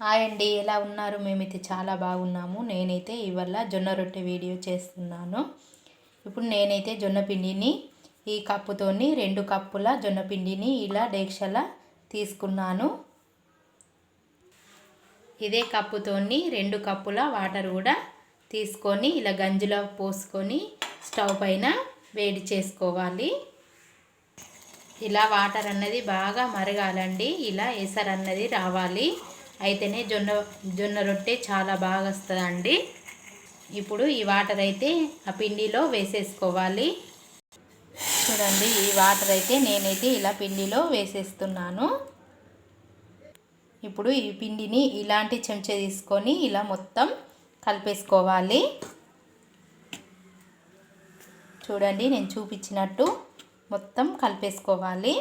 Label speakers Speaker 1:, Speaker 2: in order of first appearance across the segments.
Speaker 1: Hi అండి, ఎలా ఉన్నారు? మేమైతే చాలా బాగున్నాము. నేనైతే ఇవాళ జొన్న రొట్టె వీడియో చేస్తున్నాను. ఇప్పుడు నేనైతే జొన్న పిండిని ఈ కప్పుతోని 2 కప్పుల జొన్న పిండిని ఇలా డేక్షలా తీసుకున్నాను. ఇదే కప్పుతోని 2 కప్పుల వాటర్ కూడా తీసుకొని ఇలా గంజిలో పోసుకొని స్టవ్ పైన వేడి చేసుకోవాలి. ఇలా వాటర్ అన్నది బాగా మరగాలండి. ఇలా ఎసరు అన్నది రావాలి, అయితేనే జొన్న రొట్టె చాలా బాగా వస్తుందండి. ఇప్పుడు ఈ వాటర్ అయితే ఆ పిండిలో వేసేసుకోవాలి. చూడండి, ఈ వాటర్ అయితే నేనైతే ఇలా పిండిలో వేసేస్తున్నాను. ఇప్పుడు ఈ పిండిని ఇలాంటి చెంచా తీసుకొని ఇలా మొత్తం కలిపేసుకోవాలి. చూడండి, నేను చూపించినట్టు మొత్తం కలిపేసుకోవాలి.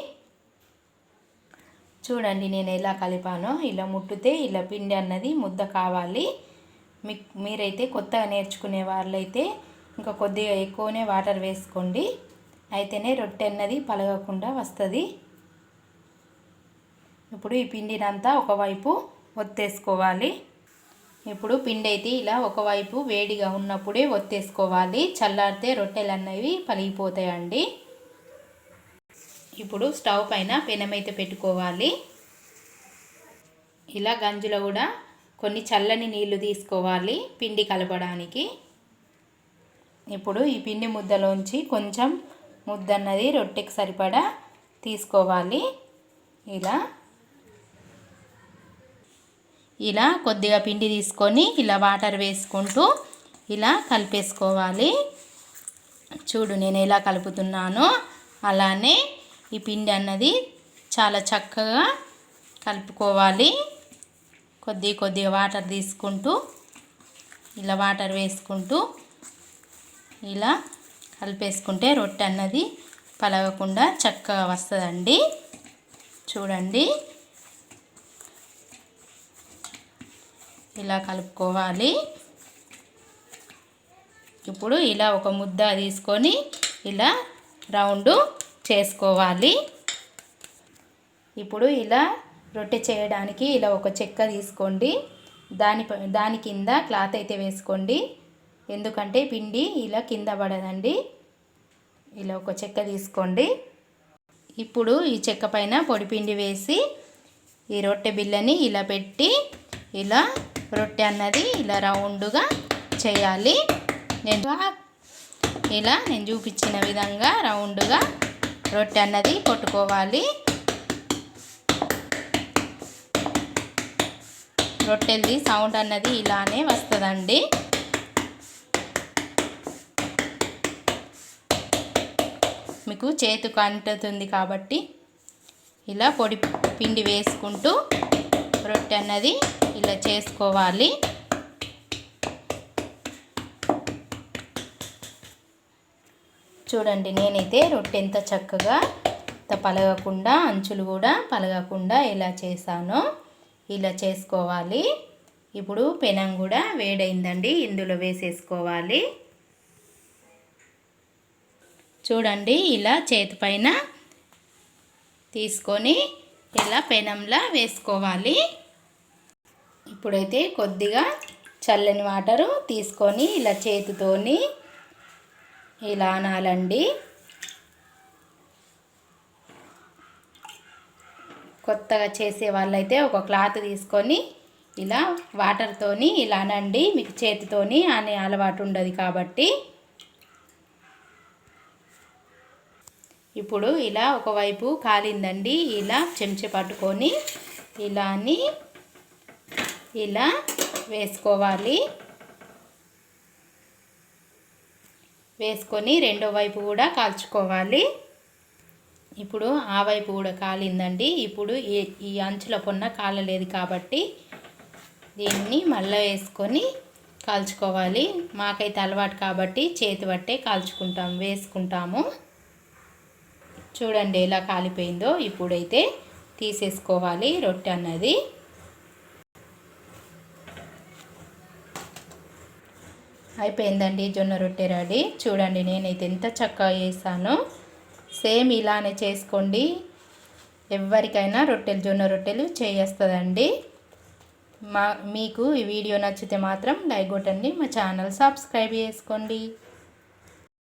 Speaker 1: చూడండి, నేను ఎలా కలిపానో ఇలా ముట్టితే ఇలా పిండి అన్నది ముద్ద కావాలి. మీరైతే కొత్తగా నేర్చుకునే వాళ్ళైతే ఇంకా కొద్దిగా ఎక్కువనే వాటర్ వేసుకోండి, అయితేనే రొట్టె అన్నది పలగకుండా వస్తుంది. ఇప్పుడు ఈ పిండినంతా ఒకవైపు ఒత్తేసుకోవాలి. ఇప్పుడు పిండి అయితే ఇలా ఒకవైపు వేడిగా ఉన్నప్పుడే ఒత్తేసుకోవాలి, చల్లారితే రొట్టెలు అన్నవి పలిగిపోతాయండి. ఇప్పుడు స్టవ్ పైన పెనమైతే పెట్టుకోవాలి. ఇలా గంజులో కూడా కొన్ని చల్లని నీళ్లు తీసుకోవాలి పిండి కలపడానికి. ఇప్పుడు ఈ పిండి ముద్దలోంచి కొంచెం ముద్ద అన్నది రొట్టెకి సరిపడా తీసుకోవాలి. ఇలా కొద్దిగా పిండి తీసుకొని ఇలా వాటర్ వేసుకుంటూ ఇలా కలిపేసుకోవాలి. చూడు, నేను ఎలా కలుపుతున్నానో అలానే ఈ పిండి అన్నది చాలా చక్కగా కలుపుకోవాలి. కొద్దిగా వాటర్ తీసుకుంటూ ఇలా వాటర్ వేసుకుంటూ ఇలా కలిపేసుకుంటే రొట్టె అన్నది పలగకుండా చక్కగా వస్తుందండి. చూడండి, ఇలా కలుపుకోవాలి. ఇప్పుడు ఇలా ఒక ముద్ద తీసుకొని ఇలా రౌండ్ చేసుకోవాలి. ఇప్పుడు ఇలా రొట్టె చేయడానికి ఇలా ఒక చెక్క తీసుకోండి. దాని కింద క్లాత్ అయితే వేసుకోండి, ఎందుకంటే పిండి ఇలా కింద పడదండి. ఇలా ఒక చెక్క తీసుకోండి. ఇప్పుడు ఈ చెక్క పైన పొడిపిండి వేసి ఈ రొట్టె బిళ్ళని ఇలా పెట్టి ఇలా రొట్టె అన్నది ఇలా రౌండ్గా చేయాలి. నేను చూపించిన విధంగా రౌండ్గా రొట్టె అన్నది కొట్టుకోవాలి. రొట్టెలది సౌండ్ అన్నది ఇలానే వస్తుందండి. మీకు చేతికి అంటుతుంది కాబట్టి ఇలా పొడి పిండి వేసుకుంటూ రొట్టె అన్నది ఇలా చేసుకోవాలి. చూడండి, నేనైతే రొట్టె ఎంత చక్కగా పలగకుండా అంచులు కూడా పలగకుండా ఎలా చేశానో ఇలా చేసుకోవాలి. ఇప్పుడు పెనం కూడా వేడైందండి, ఇందులో వేసేసుకోవాలి. చూడండి, ఇలా చేతి పైన తీసుకొని ఇలా పెనంలా వేసుకోవాలి. ఇప్పుడైతే కొద్దిగా చల్లని వాటరు తీసుకొని ఇలా చేతితోని ఇలా అనాలండి. కొత్తగా చేసే వాళ్ళైతే ఒక క్లాత్ తీసుకొని ఇలా వాటర్తోని ఇలా అనండి, మీకు చేతితోని అనే అలవాటు ఉండదు కాబట్టి. ఇప్పుడు ఇలా ఒకవైపు కాలిందండి, ఇలా చెంచా పట్టుకొని ఇలా వేసుకోవాలి. వేసుకొని రెండో వైపు కూడా కాల్చుకోవాలి. ఇప్పుడు ఆ వైపు కూడా కాలిందండి. ఇప్పుడు ఈ అంచుల పొన్న కాలలేదు కాబట్టి దీన్ని మళ్ళీ వేసుకొని కాల్చుకోవాలి. మాకైతే అలవాటు కాబట్టి చేతి పట్టే వేసుకుంటాము. చూడండి ఎలా కాలిపోయిందో. ఇప్పుడైతే తీసేసుకోవాలి రొట్టె అన్నది. అయిపోయిందండి జొన్న రొట్టె రెడీ. చూడండి, నేనైతే ఎంత చక్కగా చేస్తానో సేమ్ ఇలానే చేసుకోండి. ఎవరికైనా జొన్న రొట్టెలు చేయేస్తుందండి. మీకు ఈ వీడియో నచ్చితే మాత్రం లైక్ కొట్టండి, మా ఛానల్ సబ్స్క్రైబ్ చేసుకోండి.